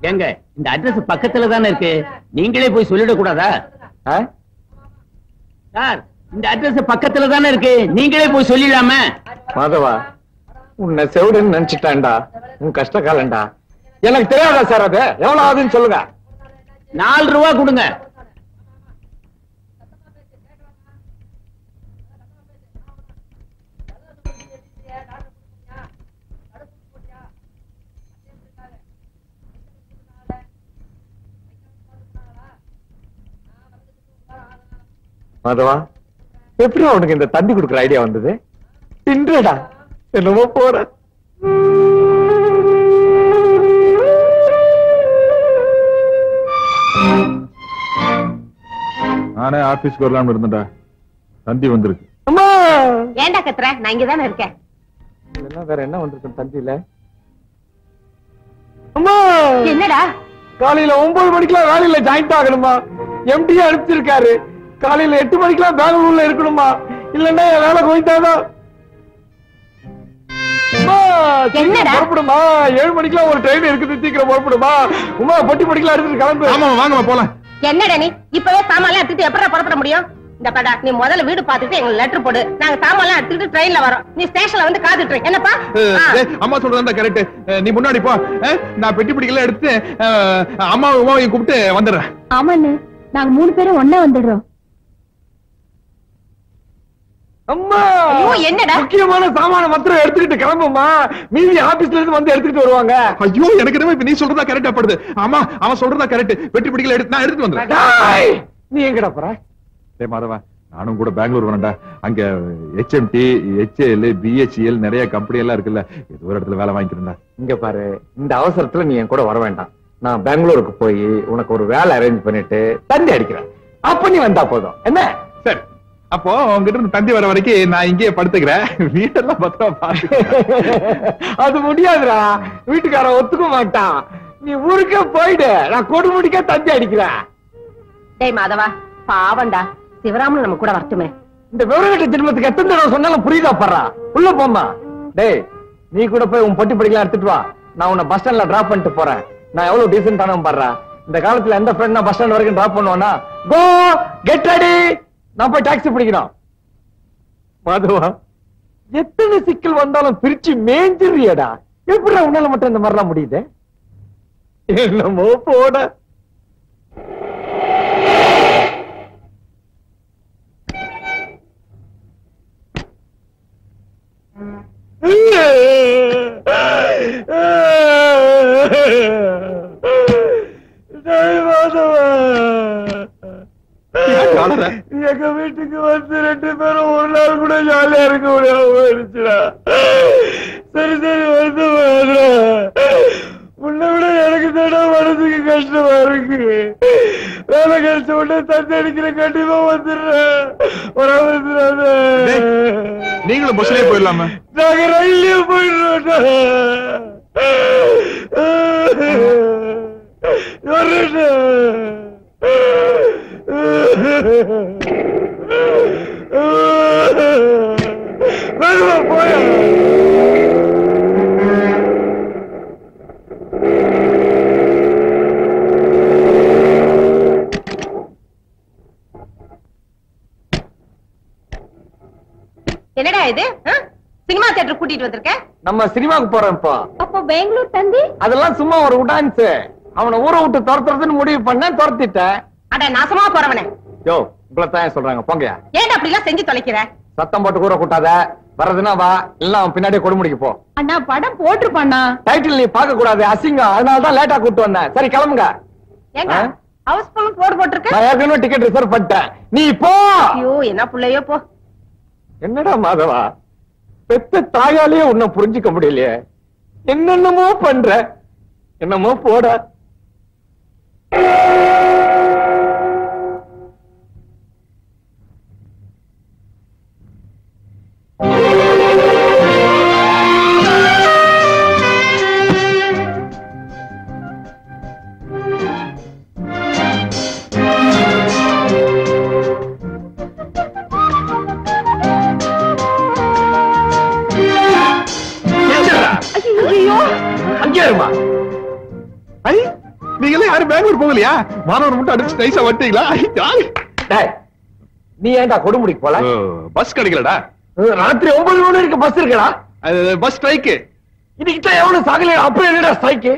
ஏங்க இந்த அட்ரஸ் பக்கத்துல தானே இருக்கு, நீங்களே போய் சொல்லிட கூடாதா? சார் இந்த அட்ரஸ் பக்கத்துல தானே இருக்கு, நீங்களே போய் சொல்லிடாம. மாதவா, உன்னை செவிடுன்னு நினைச்சிட்டான்டா, உன் கஷ்ட காலண்டா. எனக்கு தெரியாதா சார்? அது எவ்வளவு ஆகுதுன்னு சொல்லுங்க. 4 ரூபா கொடுங்க. மாதவா, எப்படி அவனுக்கு இந்த தண்ணி கொடுக்குற ஐடியா வந்தது? தின்றடா, என்னமோ போற. நானே ஆபீஸ்க்கு வரலாம்னு இருந்தேன்டா, தந்தி வந்திருக்கு. அம்மா, ஏன்டா கத்துற? நான் இங்கதானே இருக்கேன். வேற என்ன வந்திருக்கு தந்தியில? அம்மா, என்னடா? காலையில 9 மணிக்கெல்லாம் வேலையில ஜாயிண்ட் ஆகணுமா? எம்டி அனுப்பிச்சிருக்காரு. காலையில 8 மணிக்கெல்லாம் பெங்களூர்ல இருக்கணுமா? இல்லன்னா என் வேலை போயிட்டாதான். என்னடா? புறப்படுமா, 7 மணிக்கெல்லாம் ஒரு ட்ரெயின் இருக்குது, சீக்கிரம் புறப்படுமா. உமா, பொட்டி பொடிக்கலாம் எடுத்துட்டு கிளம்பு. ஆமா வாங்க போலாம். என்னடா நீ இப்பவே சாமான்லாம் எடுத்துட்டு எப்படா புறப்பட முடியும்? இந்த படா, நீ முதல்ல வீடு பார்த்துட்டு எங்களுக்கு லெட்டர் போடு. நாங்க சாமான்லாம் எடுத்துட்டு ட்ரெயின்ல வரோம். நீ ஸ்டேஷன்ல வந்து காத்துட்டு இரு. என்னப்பா? அம்மா சொல்றதா கரெக்ட். நீ முன்னாடி போ, நான் பெட்டி பிடிக்கல எடுத்து அம்மாவையும் கூப்பிட்டு வந்துடுறேன். ஆமாண்ணே, நாங்க 3 பேரும் ஒண்ணா வந்துடுறோம். அம்மா, என்னடா? முக்கியமான சாமான மாத்திரம் எடுத்துக்கிட்டு கிளம்புமா. மீதி ஆபீஸ்ல இருந்து வந்து எடுத்துக்கிட்டு வருவாங்க. ஐயோ, எனக்கு என்னமோ இப்ப நீ சொல்றதா கரெக்டா படுது. ஆமா, அவன் சொல்றதா கரெக்ட். பெட்டி பிடிக்கல எடுத்து நான் எடுத்துட்டு வந்துடுறேன். நீ எங்கடா போற? மாதவா, நானும் கூட பெங்களூர் வரேன்டா. அங்க HMT, HAL, BHEL நிறைய கம்பெனி எல்லாம் இருக்குல்ல, ஏதோ ஒரு இடத்துல வேலை வாங்கிக்கிறேன்டா. இங்க பாரு, இந்த அவசரத்துல நீ என் கூட வர வேண்டாம். நான் பெங்களூருக்கு போய் உனக்கு ஒரு வேலை அரேஞ்ச் பண்ணிட்டு தந்தி அடிக்கிறேன். அப்ப நீ வந்தா போதும். என்ன? சரி, அப்போ உங்ககிட்ட இருந்து தந்தி வர வரைக்கும் நான் இங்கேயே படுத்துக்கிறேன். வீட்டெல்லாம் பத்திரமா பாத்து. அது முடியாதுடா, வீட்டுக்காரன் ஒத்துக்க மாட்டான். நீ ஊருக்கே போயிடு, நான் கொடுமுடிக்க தந்தி அடிக்கிறேன். டேய் மாதவா, பாவண்டா, சிவராமன் நம்ம கூட வரட்டுமே. இந்த விவரங்கட்ட ஜென்மத்துக்கு எத்தனை தடவை சொன்னாலும் புரியுதா படுறா? உள்ள போமா. டேய், நீ கூட போய் உன் பொட்டி படிக்கலாம் எடுத்துட்டு வா. நான் உன்னை பஸ் ஸ்டாண்ட்ல டிராப் பண்ணிட்டு போறேன். நான் எவ்வளவு டீசென்டான பாடுறா. இந்த காலத்துல எந்த ஃப்ரெண்ட் பஸ் ஸ்டாண்ட் வரைக்கும் டிராப் பண்ணுவானா? கோ கெட் ரெடி, நான் போய் டாக்ஸி பிடிக்கணும். மாதவா, எத்தனை சிக்கல் வந்தாலும் பிரிச்சு மேஞ்சிரியடா. எப்படி உன்னால மட்டும் இந்த மாதிரிலாம் முடியுது? என்னமோ போட. எங்க வீட்டுக்கு வந்து 2 பேரும் ஒரு நாள் கூட ஜாலியா இருக்க முடியாம போயிடுச்சுடா. சரி சரி, வந்து உன்னை விட எனக்கு தானே மனசுக்கு கஷ்டமா இருக்கு. வேலை கழிச்ச உடனே தந்தி அடிக்கிற, கண்டிப்பா வந்துடுறேன். நீங்களும் பஸ்லயே போயிடலாமா? நாங்க ரயிலே போயிடுறோம். போய என்னடா இது? சினிமா தியேட்டர் கூட்டிட்டு வந்திருக்க? நம்ம சினிமாக்கு போறோம் இப்போ. அப்போ பெங்களூர் தந்தி? அதெல்லாம் சும்மா ஒரு உடான்ஸ். அவனை ஊரை விட்டு துரத்துறதுன்னு முடிவு பண்ண, துரத்திட்டேன். அட நாசமா போறவனே. யோ, உங்களைத்தான் சொல்றாங்க, போங்க. ஏன் அப்படி எல்லாம் செஞ்சு தொலைக்கிற? சத்தம் போட்டு கூற கூட்டாத. வர்றதுன்னா வா, இல்ல அவன் பின்னாடியே கொடுமுடிக்கு போ. அண்ணா, படம் போட்டுருப்பாண்ணா. டைட்டில் நீ பார்க்க கூடாது, அசிங்கம். அதனாலதான் லேட்டா கூட்டு வந்தேன். சரி கிளம்புங்க. ஏங்க ஹவுஸ் ஃபுல் போட்டுருக்க? நான் ஏற்கனவே டிக்கெட் ரிசர்வ் பண்ணிட்டேன். நீ போ. ஐயோ, என்ன புள்ளையோ போ. என்னடா மாதவா, பெத்த தாயாலேயே உன்னை புரிஞ்சுக்க முடியலையே. என்னென்னமோ பண்ற, என்னமோ போட. நீங்களே யாரும் பெங்களூர் போகலையா? மாணவர் மட்டும் அடிச்சு நைஸா வந்துட்டீங்களா? நீ ஏன்டா கொடுமுடிக்கு போல? பஸ் கிடைக்கலடா. ராத்திரி 9 மணி வரைக்கும் பஸ் இருக்குடா. Bus strike. இன்னைக்கு எவ்வளவு சாகல, அப்புறம் என்னடா ஸ்ட்ரைக்கு?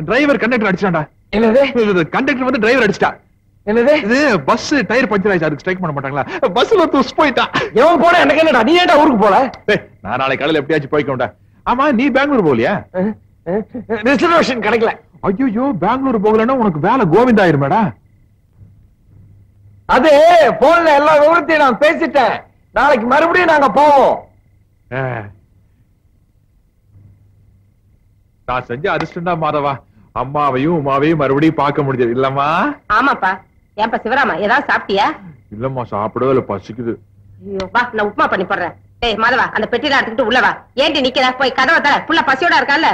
Driver conductor அடிச்சான்டா. என்னது? கண்டக்டர் வந்து டிரைவர் அடிச்சிட்டா. என்னது? இது பஸ் டயர் பஞ்சர் ஆயிடுச்சு, அதுக்கு ஸ்ட்ரைக் பண்ண மாட்டாங்களா? பஸ்ல துஸ் போயிட்டா. எவன் போட எனக்கு என்னடா? நீ ஏன்டா ஊருக்கு போல? நான் நாளை காலையில எப்படியாச்சும் போய்க்கோண்டா. ஆமா, நீ பெங்களூர் போகலையா? ரிசர்வேஷன் கிடைக்கல. ஐயோ, பெங்களூர் போகலன்னா உனக்கு வேலை கோவிந்தா ஆயிருமேடா. அது போன்ல எல்லா விவரத்தையும் நான் பேசிட்டேன். நாளைக்கு மறுபடியும் நாங்க போவோம். நான் செஞ்ச அதிர்ஷ்டம்டா மாதவா. அம்மாவையும் உமாவையும் மறுபடியும் பார்க்க முடிஞ்சது இல்லம்மா? ஆமாப்பா. ஏன்பா சிவராமா, ஏதாவது சாப்பிட்டியா? இல்லம்மா, சாப்பிடவே இல்ல, பசிக்குது. ஐயோ, வா நான் உப்புமா பண்ணி போடுறேன். டேய் மாதவா, அந்த பெட்டில எடுத்துக்கிட்டு உள்ள வா. ஏண்டி நிக்கிற? போய் கதவை தர. புள்ள பசியோட இருக்கான்ல.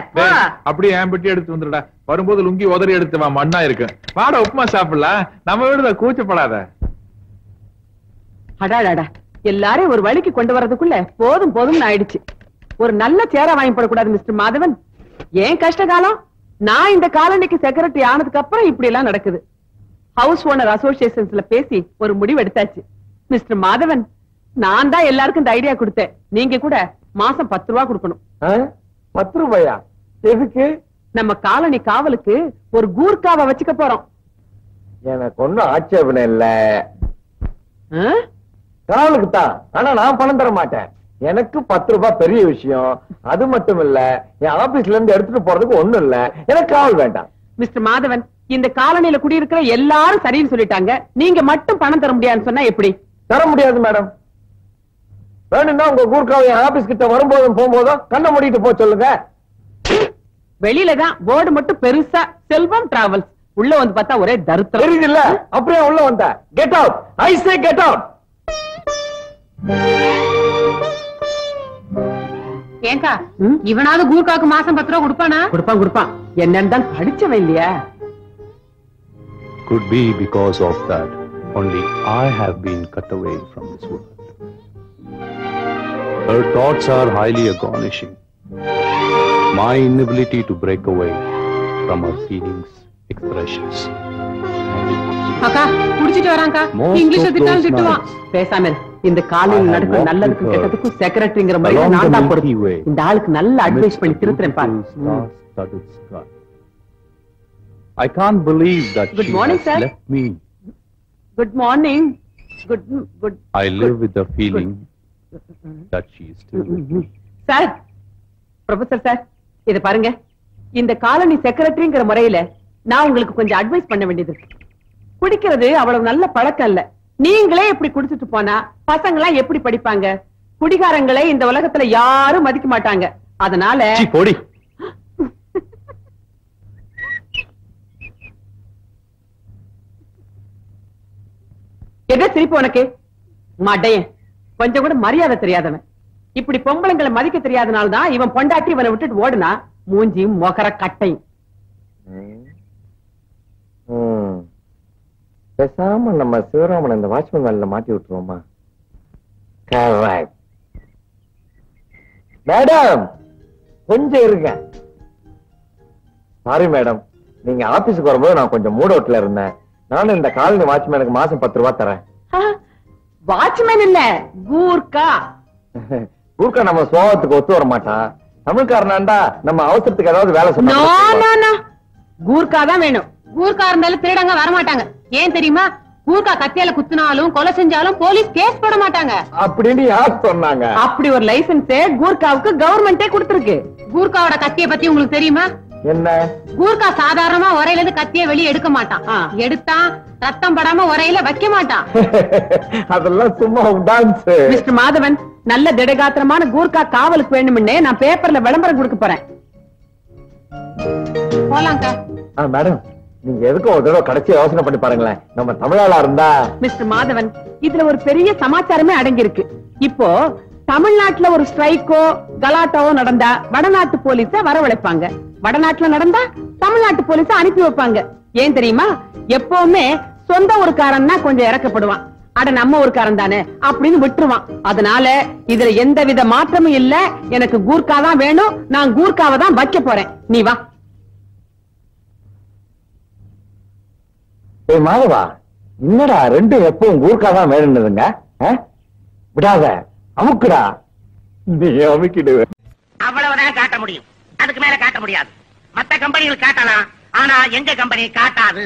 அப்படியே என் பெட்டி எடுத்து வந்துடுடா. வரும்போது லுங்கி உதறி எடுத்து வா, மண்ணா இருக்கு. வாடா உப்புமா சாப்பிடலாம். நம்ம வீடுதா, கூச்சப்படாத. அடாடாடா, எல்லாரையும் ஒரு வழிக்கு கொண்டு வரதுக்குள்ள போதும் போதும் ஆயிடுச்சு. ஒரு நல்ல சேரா வாங்கி போடக்கூடாது மிஸ்டர் மாதவன்? ஏன் கஷ்ட காலம்? நான் இந்த காலனிக்கு செக்ரட்டரி ஆனதுக்கு அப்புறம் இப்படி எல்லாம் நடக்குது. ஹவுஸ் ஓனர் அசோசியேஷன்ஸ்ல பேசி ஒரு முடிவு எடுத்தாச்சு. மிஸ்டர் மாதவன், நான் தான் எல்லாருக்கும் இந்த ஐடியா கொடுத்தேன். நீங்க கூட மாசம் 10 ரூபா கொடுக்கணும். 10 ரூபாயா? எதுக்கு? நம்ம காலனி காவலுக்கு ஒரு கூர்க்காவை வச்சுக்க போறோம். எனக்கு ஒண்ணும் ஆட்சேபனை இல்ல. காவலுக்கு தான், ஆனா நான் பணம் தர மாட்டேன். எனக்கு 10 ரூபாய் பெரிய விஷயம். அது மட்டும் இல்ல, என் ஆபீஸ்ல இருந்து எடுத்துட்டு போறதுக்கு ஒண்ணும் இல்ல. எனக்கு காவல் வேண்டாம். மிஸ்டர் மாதவன், இந்த காலனியில குடியிருக்கிற எல்லாரும் சரின்னு சொல்லிட்டாங்க. நீங்க மட்டும் பணம் தர முடியாதுன்னு சொன்னா எப்படி? தர முடியாது மேடம். வேணும்னா உங்க கூர்க்காவை என் ஆபீஸ் கிட்ட வரும்போதும் போகும்போதும் கண்ணை மூடிட்டு போக சொல்லுங்க. வெளியில தான் போர்டு மட்டும் பெருசா செல்வம் டிராவல்ஸ். உள்ள வந்து பார்த்தா ஒரே தருத்தம். தெரியுது இல்ல? அப்படியே உள்ள வந்த. Get out. I say get out. ஏங்கா, இவனாவது கூர்க்காக்கு மாசம் 10 ரூபா கொடுப்பானா? கொடுப்பான். என்னன்னு தான் படிச்சவன் இல்லையா? Could be because of that only I have been cut away from this world. Her thoughts are highly astonishing. My inability to break away from her feelings expressions. அக்கா குடிச்சிட்டு வராங்கா. Most இங்கிலீஷ்ல of திட்டாலும் those திட்டுவான். nights, பேசாம இந்த காலையில் நடக்கிற நல்லதுக்கும் கெட்டதுக்கும் செக்ரட்டரிங்கிற மாதிரி along நான் the தான் Milky பொறுப்பு. Way, இந்த ஆளுக்கு நல்ல அட்வைஸ் பண்ணி திருத்துறேன் பாரு. star-studded sky. I can't believe that Good she morning, has sir. left me. Good morning. Good I live with the feeling that she is still with me. Sir, professor sir, இத பாருங்க. இந்த colony செக்ரட்டரிங்கிற முறையில நான் உங்களுக்கு கொஞ்சம் advice பண்ண வேண்டியது இருக்கு. குடிக்கிறது அவ்வளவு நல்ல பழக்கம் இல்ல. நீங்களே இப்படி குடிச்சிட்டு போனா பசங்களா எப்படி படிப்பாங்க? குடிகாரங்களை இந்த உலகத்துல யாரும் மதிக்க மாட்டாங்க. அதனால சீ, போடி. எதை சிரிப்பு உனக்கு? மாட்டையன், கொஞ்சம் கூட மரியாதை தெரியாதவன். இப்படி பொம்பளைங்களை மதிக்க தெரியாதனால்தான் இவன் பொண்டாட்டி இவனை விட்டுட்டு ஓடுனா. மூஞ்சி மொகர கட்டை. பேசாம நம்ம சிவராமன் இந்த வாட்ச்மேன் வேலையில மாட்டி விட்டுருவோமா? மேடம் கொஞ்சம் இருங்க. சாரி மேடம், நீங்க ஆபீஸுக்கு வரும்போது நான் கொஞ்சம் மூட் அவுட்ல இருந்தேன். நானும் இந்த காலனி வாட்ச்மேனுக்கு மாசம் 10 ரூபாய் தரேன். வாட்ச்மேன் இல்ல, கூர்க்கா. கூர்க்கா நம்ம சோகத்துக்கு ஒத்து வர மாட்டான். தமிழ்காரனாண்டா நம்ம அவசரத்துக்கு ஏதாவது வேலை சொன்னா கூர்க்கா தான் வேணும். கூர்க்கா இருந்தாலும் திருடங்க வரமாட்டாங்க. ஏன் தெரியுமா? கூர்க்கா கத்தியால குத்துனாலும் கொலை செஞ்சாலும் போலீஸ் கேஸ் போட மாட்டாங்க அப்படின்னு யார் சொன்னாங்க? அப்படி ஒரு லைசன்ஸே கூர்க்காவுக்கு கவர்மெண்டே கொடுத்திருக்கு. கூர்க்காவோட கத்திய பத்தி உங்களுக்கு தெரியுமா? என்ன? கூர்க்கா சாதாரணமா உரையில இருந்து கத்திய வெளியே எடுக்க மாட்டான். எடுத்தான் ரத்தம் படாம உரையில வைக்க மாட்டான். அதெல்லாம் சும்மா டான்ஸ். மிஸ்டர் மாதவன், நல்ல திடகாத்திரமான கூர்க்கா காவலுக்கு வேணும்னே நான் பேப்பர்ல விளம்பரம் கொடுக்க போறேன். போலாங்க. மேடம், நீங்க எதுக்கும் ஒரு தடவை கடைசி யோசனை பண்ணி பாருங்களேன். நம்ம தமிழாளா இருந்தா. மிஸ்டர் மாதவன், இதுல ஒரு பெரிய சமாச்சாரமே அடங்கி இருக்கு. இப்போ தமிழ்நாட்டுல ஒரு ஸ்ட்ரைக்கோ கலாட்டாவோ நடந்தா வடநாட்டு போலீஸ வரவழைப்பாங்க. வடநாட்டுல நடந்தா தமிழ்நாட்டு போலீஸ அனுப்பி வைப்பாங்க. ஏன் தெரியுமா? எப்பவுமே சொந்த ஊருக்காரன்னா கொஞ்சம் இறக்கப்படுவான். அட நம்ம ஊருக்காரன் தானே அப்படின்னு விட்டுருவான். அதனால இதுல எந்தவித மாற்றமும் இல்ல. எனக்கு கூர்க்கா தான் வேணும். நான் கூர்க்காவை தான் வைக்க போறேன். நீ வா. ஏய் மாதவா, என்னடா ரெண்டும் எப்பவும் ஊர்க்காதான் வேணுதுங்க? விடாத, அமுக்குடா. நீ அமுக்கிடுவ. அவ்வளவுதான் காட்ட முடியும், அதுக்கு மேல காட்ட முடியாது. மத்த கம்பெனிகள் காட்டலாம், ஆனா எங்க கம்பெனி காட்டாது.